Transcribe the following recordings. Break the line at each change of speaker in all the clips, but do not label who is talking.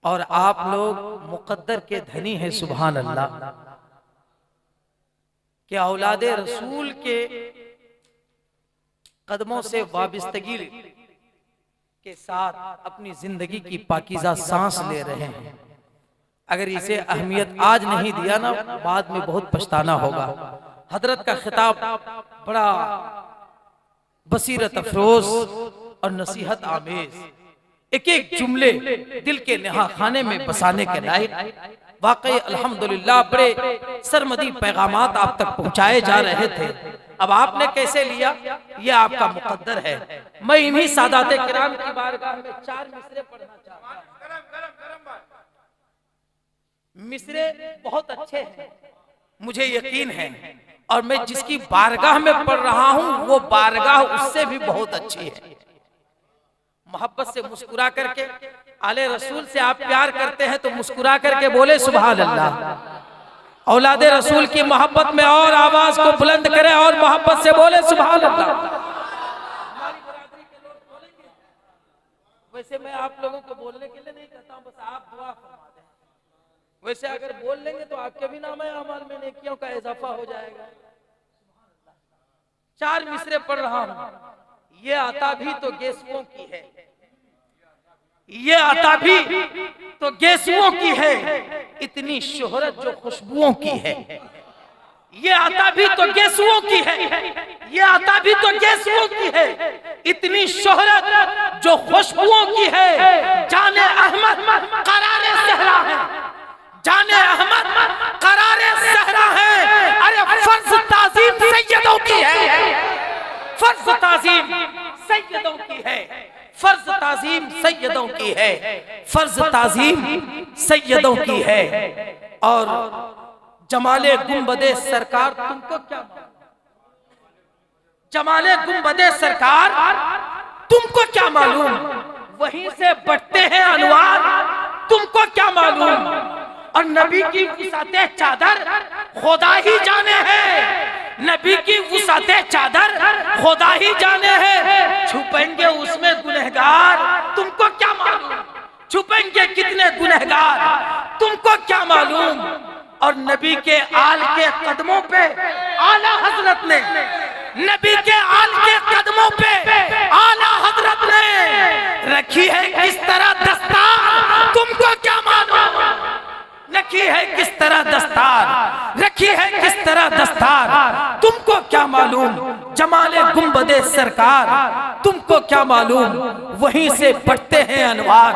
और आप लोग मुकद्दर के धनी हैं, सुभान अल्लाह। कि औलादे रसूल के कदमों से वाबस्तगी के साथ अपनी जिंदगी की पाकीज़ा सांस ले रहे हैं। अगर इसे अहमियत आज नहीं दिया ना, बाद में बहुत पछताना होगा। हजरत का खिताब बड़ा बसीरत अफरोज और नसीहत आमेज, एक एक जुमले दिल के नेहा खाने में बसाने के लायक। वाकई अल्हम्दुलिल्लाह बड़े सरमदी पैगामात आप तक पहुंचाए जा रहे थे। अब आपने कैसे लिया, ये आपका मुकद्दर है। मैं इन्हीं सादाते किराम की बारगाह में 4 मिसरे पढ़ना चाहता हूं। मिसरे बहुत अच्छे हैं, मुझे यकीन है, और मैं जिसकी बारगाह में पढ़ रहा हूं वो बारगाह उससे भी बहुत अच्छी है। मोहब्बत से मुस्कुरा करके, आले रसूल से आप प्यार करते हैं तो मुस्कुरा करके बोले सुभान अल्लाह। औलादे रसूल की मोहब्बत में और आवाज को बुलंद करें और मोहब्बत से बोले सुभान अल्लाह। हमारी बरादरी के लोग बोलेंगे, वैसे मैं आप लोगों को बोलने के लिए नहीं कहता हूं, बस आप दुआ फरमा दें। वैसे अगर बोल लेंगे तो आपके भी नाम अमाल में नेकियों का इजाफा हो जाएगा। 4 मिसरे पढ़ रहा हूं। ये आता भी तो गेसुओं की है, ये आता भी तो गेसुओं की है, इतनी शोहरत जो खुशबुओं की है। ये आता भी तो गेसुओं की है, ये आता भी तो गेसुओं की है, इतनी शोहरत जो खुशबुओं की है। जाने अहमद करारे सहरा है, जाने अहमद करारे सहरा है। अरे फर्ज ताजीम सैयदों की है, फर्ज ताजीम सैयदों की है, फर्ज ताजीम सैयदों की है, फर्ज ताजीम सैयदों की है। और जमाले गुंबदे सरकार तुमको क्या मालूम, जमाले गुंबदे सरकार तुमको क्या मालूम, वहीं से बढ़ते हैं अनवार तुमको क्या मालूम। और नबी की वुसाते चादर खुदा ही जाने है, नबी की वुसाते चादर खुदा ही जाने है। छुपेंगे उसमें गुनहगार तुमको क्या मालूम, छुपेंगे कितने गुनहगार तुमको क्या मालूम। और नबी के आल के कदमों पे आला हजरत ने, नबी के आल के कदमों पे आला हजरत ने रखी है किस तरह दस्तार तुमको क्या मालूम, रखी है किस तरह दस्तार, रखी है किस तरह दस्तार तुमको क्या मालूम। जमाले गुंबदे सरकार तुमको क्या मालूम, वहीं से बढ़ते हैं अनवार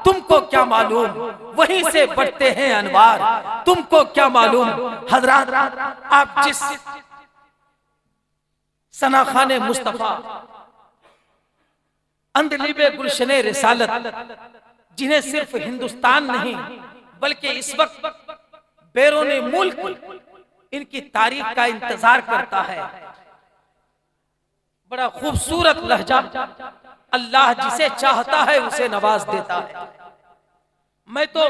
तुमको क्या मालूम, वहीं से बढ़ते हैं अनवार तुमको क्या मालूम। हजरात, आप जिस सनाखाने मुस्तफा अंदलिबे गुलशने रिसालत, जिन्हें सिर्फ हिंदुस्तान नहीं बल्कि इस वक्त बैरूने मुल्क इनकी तारीफ का इंतजार करता है। बड़ा खूबसूरत लहजा, अल्लाह जिसे चाहता है उसे नवाज देता है। मैं तो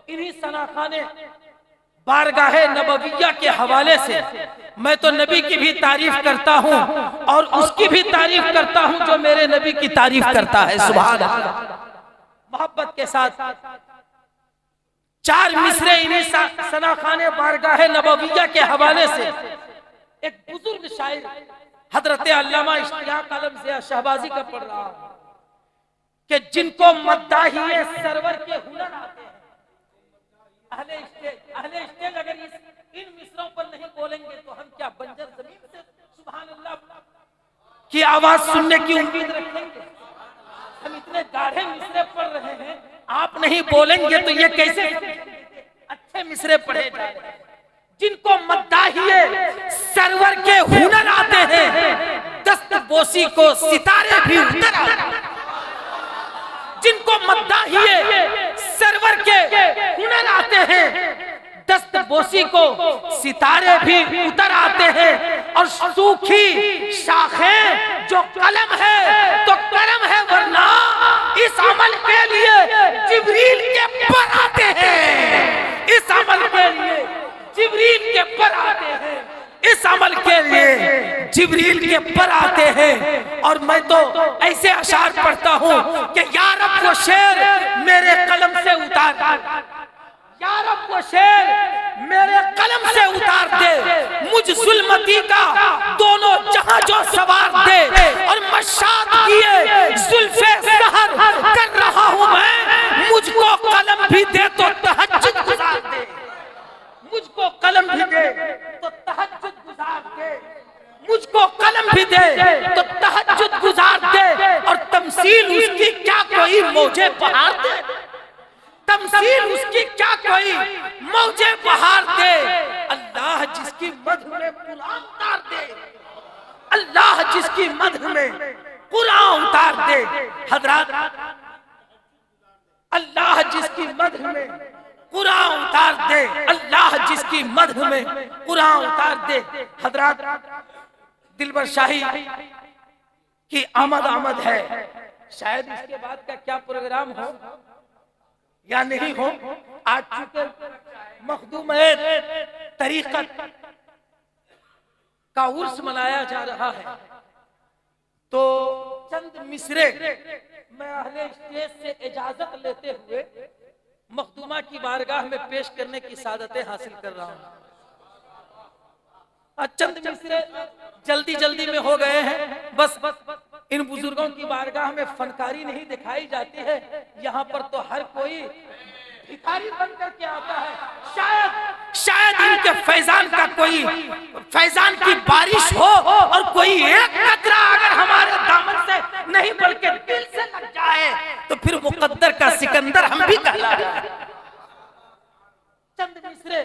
इन्हीं सनाखाने बारगाहे नबविया के हवाले से मैं तो नबी की भी तारीफ करता हूं और उसकी भी तारीफ करता हूं जो मेरे नबी की तारीफ करता है। सुभान अल्लाह। मोहब्बत के साथ 4 मिसरे इन्हीं सनाखाने बारगाहे नबविया के हवाले से एक बुजुर्ग शायर हजरत अल्लामा इश्तियाक आलम ज़िया शहबाजी का पढ़ रहा हूं कि जिनको मद्दाहिए सरवर के हुनर आते हैं। अहले स्टेज अगर इन मिसरों पर नहीं बोलेंगे तो हम क्या बंजर जमीन से सुभान अल्लाह की आवाज सुनने की उम्मीद रखेंगे। हम इतने गाढ़े मिसरे पढ़ रहे हैं, आप नहीं बोलेंगे तो ये कैसे अच्छे मिसरे पढ़े जा रहे हैं। जिनको मद्दाहिए सरवर के हुनर आते हैं, दस्तबोसी को सितारे भी उतर आते हैं। जिनको मद्दाहिए सरवर के हुनर आते हैं, दस्तबोसी को सितारे भी उतर आते हैं। और सूखी शाखें जो कलम है तो करम है, वरना इस अमल के लिए जिब्रील के पर आते हैं। इस अमल के लिए जिब्रील के पर आते हैं। इस अमल के लिए जिब्रील के पर आते हैं और मैं तो ऐसे अशार पढ़ता हूँ कि या रब वो शेर मेरे कलम से उतार, या रब वो शेर मेरे कलम से उतार दे, मुझ जुल्मती का दोनों जहाजों सवार दे, और मशात किए जुल्फे सहर कर रहा हूँ मैं, मुझको कलम भी दे तो तहज्जुद गुजार दे, मुझको कलम भी दे तो तहज्जुद गुजार दे, मुझको कलम भी दे तो तहज्जुद गुजार दे, और तमसील उसकी क्या कोई मौजे बहार दे, तमसील उसकी क्या कोई मौजे बहार दे, अल्लाह जिसकी मध में कुरान उतार दे, अल्लाह जिसकी मध में कुरान उतार दे। हजरत अल्लाह जिसकी मध में कुरान उतार दे, अल्लाह जिसकी मध में कुरान उतार दे। हजरत दिलबर शाही की आमद है, शायद इसके बाद का क्या प्रोग्राम हो या नहीं हो, आज चूंकि मखदूम तरीकत का उर्स मनाया जा रहा है, तो चंद मिसरे मैं अहले स्टेज से इजाजत लेते हुए मखदूमा की बारगाह में पेश करने की सादतें हासिल कर रहा हूँ। चंद मिसरे जल्दी जल्दी में हो गए हैं, बस इन बुजुर्गों की बारगाह में फनकारी नहीं दिखाई जाती है, यहाँ पर तो हर कोई भिखारी बन करके आता है। शायद इनके फैजान का कोई फैजान की बारिश हो और कोई एक कतरा अगर हमारे दामन से नहीं बल्कि दिल से लग जाए तो फिर मुकद्दर का सिकंदर हम भी कहला जाए। चंद मिसरे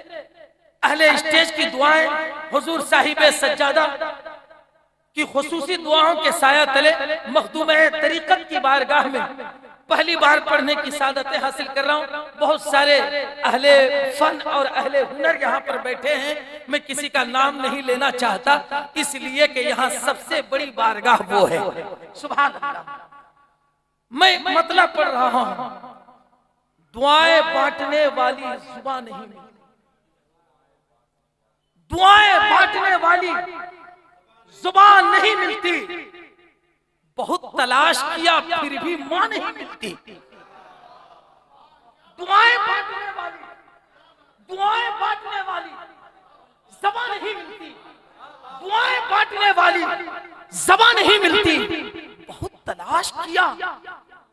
अहले स्टेज की दुआएं हुजूर साहिबे सज्जादा की खुसूसी दुआओं के साया तले मखदूम तरीकत की बारगाह में पहली बार पढ़ने की सादतें हासिल कर रहा हूँ। बहुत सारे अहले फन और अहले हुनर यहाँ पर बैठे हैं, मैं किसी का नाम नहीं लेना चाहता इसलिए कि यहाँ सबसे बड़ी बारगाह वो है। सुभान अल्लाह। मैं मतलब पढ़ रहा हूँ, दुआएं बांटने वाली जुबान नहीं मिलती, दुआएं बांटने वाली जुबान नहीं मिलती, बहुत तलाश किया फिर भी मां नहीं मिलती। दुआएं बांटने वाली ज़बान नहीं मिलती, दुआएं बांटने वाली ज़बान नहीं मिलती, बहुत तलाश किया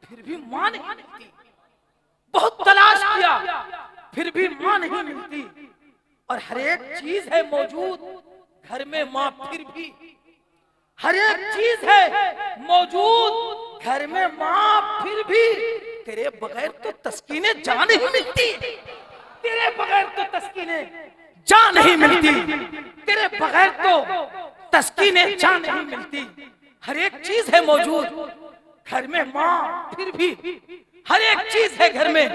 फिर भी मां नहीं मिलती, बहुत तलाश किया फिर भी मां नहीं मिलती, और हर एक चीज है मौजूद घर में मां फिर भी, हर एक चीज है मौजूद घर में मां फिर भी, तेरे बगैर तो तस्कीने जान नहीं मिलती, तेरे बगैर तो तस्कीने जान नहीं मिलती, तेरे बगैर तो तस्कीने जान नहीं मिलती। हर एक चीज है मौजूद घर में मां फिर भी, हर एक चीज है घर में,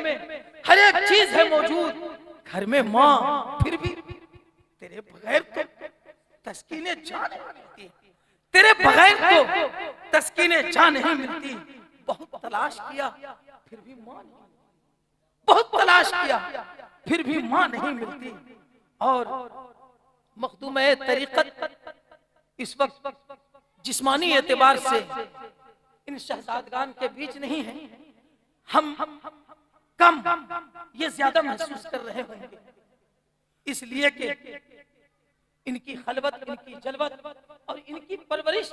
हर एक चीज है मौजूद घर में मां फिर भी, तेरे बगैर तो तस्कीने जान नहीं मिलती, तेरे बगैर तो तस्कीने जान नहीं मिलती। बहुत तलाश किया फिर भी मां नहीं, बहुत तलाश किया फिर भी मां नहीं मिलती। और मखदूम तरीकत इस वक्त जिस्मानी एतबार से इन शहजादगान के बीच नहीं है, हम कम ये ज्यादा महसूस कर रहे होंगे, इसलिए कि इनकी खलवत, इनकी जलवत और इनकी परवरिश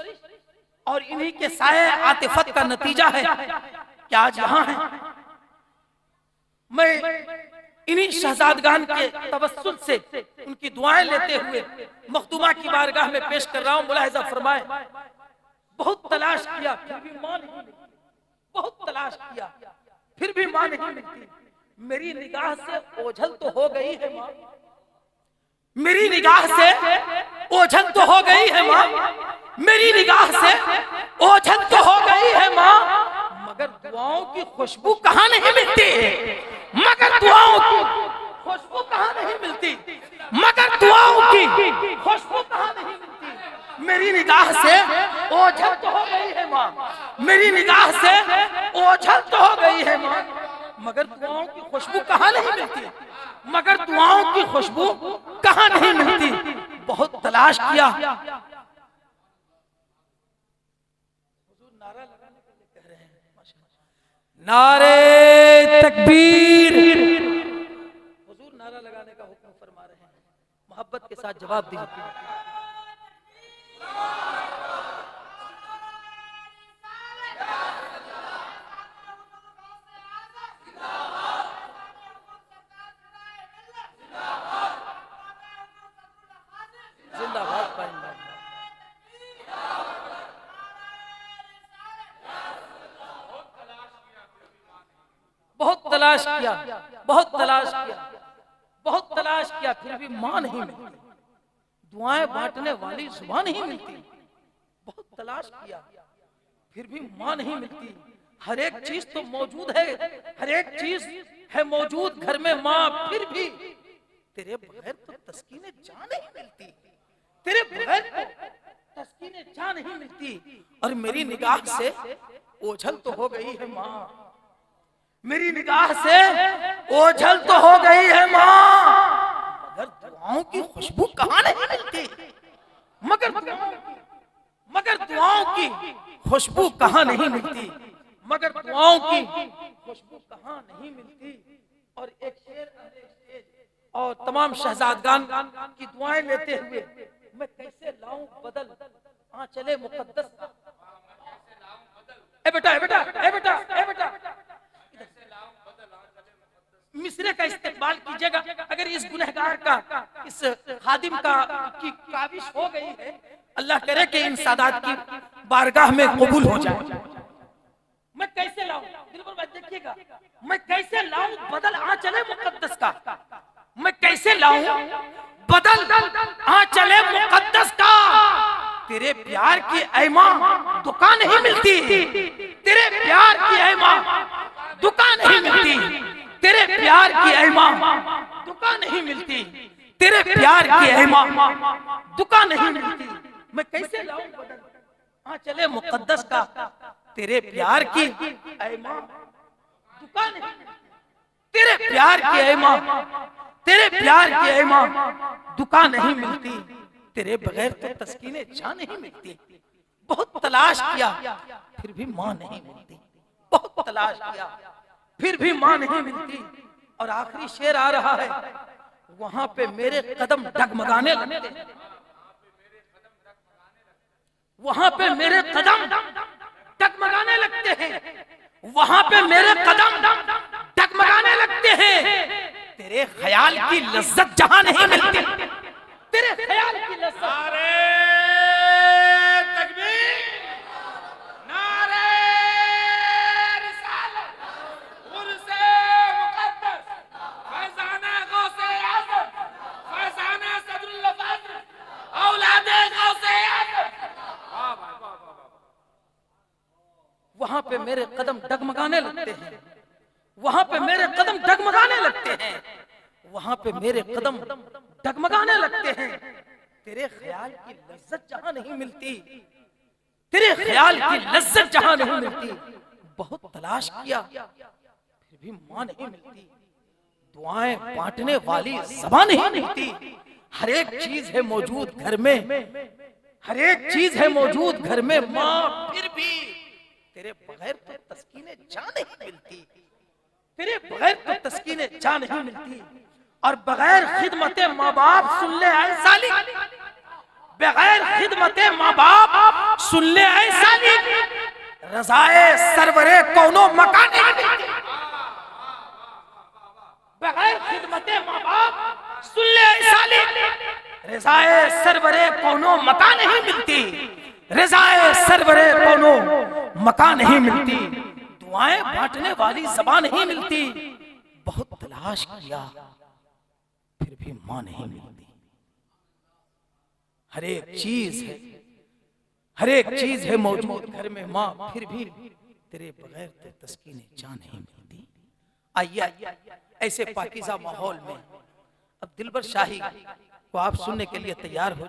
और इन्हीं के साये आतिफत का नतीजा है कि आज यहाँ है। मैं इन्हीं शहजादगान के तवस्सुल से उनकी दुआएं लेते हुए मखदूमा की बारगाह में पेश कर रहा हूँ। मुलाहिजा फरमाए, बहुत तलाश किया फिर भी मां नहीं मिलती, बहुत तलाश किया फिर भी मां नहीं मिलती। मेरी निगाह से ओझल तो हो गई है मां, मेरी निगाह से ओझल तो हो गई है मां, मेरी निगाह से ओझल तो हो गई है मां, मगर दुआओं की खुशबू कहां नहीं मिलती, मगर दुआओं की खुशबू कहां नहीं मिलती, मगर दुआओं की खुशबू कहां नहीं मिलती। मेरी निगाह से ओझल तो हो गई है मां, मेरी निगाह से ओझल तो हो गई है मां, मगर दुआओं की खुशबू कहां नहीं मिलती, मगर दुआओं की खुशबू कहां नहीं मिलती। बहुत तलाश किया नारा लगाने के लिए कह रहे हैं। नारे तकबीर, हुजूर नारा लगाने का हुक्म फरमा रहे हैं, मोहब्बत के साथ जवाब दीजिए। जिंदाबाद पाएंगे। बहुत तलाश किया, बहुत तलाश किया, बहुत तलाश किया, फिर भी मां नहीं मिलती। दुआएं बांटने वाली जुबान नहीं मिलती। बहुत तलाश किया, फिर भी मां नहीं मिलती। हर एक चीज तो मौजूद है, हर एक चीज है मौजूद घर में मां, फिर भी तेरे बगैर तो तस्कीने जान नहीं मिलती। तेरे बगैर तो तस्कीने जान नहीं मिलती। और मेरी निगाह से ओझल तो हो गई है मां, मेरी निगाह से ओझल तो हो गई है मां, मगर दुआओं की खुशबू कहां नहीं मिलती। मगर दुआओं की खुशबू कहां नहीं मिलती, मगर दुआओं की खुशबू कहां नहीं मिलती। और एक शेर और तमाम शहजादगान की दुआएं लेते हुए मैं कैसे लाऊं बदल आंचले मुकद्दस का। ए बेटा, ए बेटा, ए बेटा, ए बेटा, मिसरे का इस्तेमाल कीजिएगा। अगर इस गुनहगार का, इस खादिम का की काबिश हो गई है, अल्लाह करे कि इन सादात की बारगाह में कबूल हो जाए। मैं कैसे लाऊं, दिलबर भाई देखिएगा, मैं कैसे लाऊं बदल आंचले मुकद्दस का। मैं कैसे लाऊं बदल आंचले मुकद्दस का। तेरे प्यार की ऐ मां दुकान नहीं मिलती, तेरे प्यार की ऐ मां दुकान नहीं मिलती, तेरे प्यार की ऐ मां दुकान नहीं मिलती, तेरे प्यार की ऐ मां दुकान नहीं मिलती। मैं कैसे लाऊं बदल आंचले मुकद्दस का। तेरे प्यार की ऐ मां दुकान नहीं मिलती, तेरे प्यार की ऐ मां, तेरे प्यार की ऐ मां दुकान नहीं मिलती। तेरे बगैर तो तस्कीने जान नहीं मिलती। बहुत तलाश किया, फिर भी मां नहीं मिलती। बहुत तलाश किया, फिर भी मां नहीं मिलती। और आखिरी शेर आ रहा है, वहां पे मेरे कदम डगमगाने लगते हैं, वहां पे मेरे कदम डगमगाने लगते हैं, वहां पे मेरे कदम डगमगाने लगते हैं। तेरे ख्याल की लज्जत जहां नहीं मिलती, तेरे ख्याल की लज्जत। नारे तकबीर, नारे रिसालत, गुरसे मुकद्दस, फैज़ाना गौसे आज़म, फैज़ाना सदरुल फाज़िल, औलादे गौसे आज़म। वहां पे मेरे कदम डगमगाने लगते हैं, वहां पे मेरे कदम डगमगाने लगते हैं, वहां पे मेरे कदम डगमगाने लगते हैं। तेरे ख्याल की लज्जत जहां नहीं मिलती, तेरे ख्याल की लज्जत जहां नहीं मिलती। बहुत तलाश किया, फिर भी मां नहीं मिलती। दुआएं बांटने वाली ज़बान नहीं मिलती। हर एक चीज है मौजूद घर में, हर एक चीज है मौजूद घर में मां, फिर भी तेरे बगैर तो तस्कीने जान नहीं मिलती, तेरे बगैर तो तस्कीने जान नहीं मिलती। और बगैर खिदमते माँ बाप सुन ले ऐ साली, बगैर खिदमते माँ बाप सुन ले ऐ साली, रज़ाए सरवरे कौनो मकान नहीं मिलती। बगैर खिदमते माँ बाप सुन ले ऐ साली, रज़ाए सरवरे कौनो मकान नहीं मिलती, रज़ाए सरवरे कौनो मकान नहीं मिलती। दुआएं बांटने वाली ज़बान नहीं मिलती। बहुत तलाश किया, फिर भी मां नहीं मिलती। हर एक चीज है, हर एक चीज है मौजूद घर में मां, फिर भी तेरे बगैर तो तस्कीने जान नहीं मिलती। आइए ऐसे पाकीज़ा माहौल में अब दिलबर शाही को आप सुनने के लिए तैयार हो।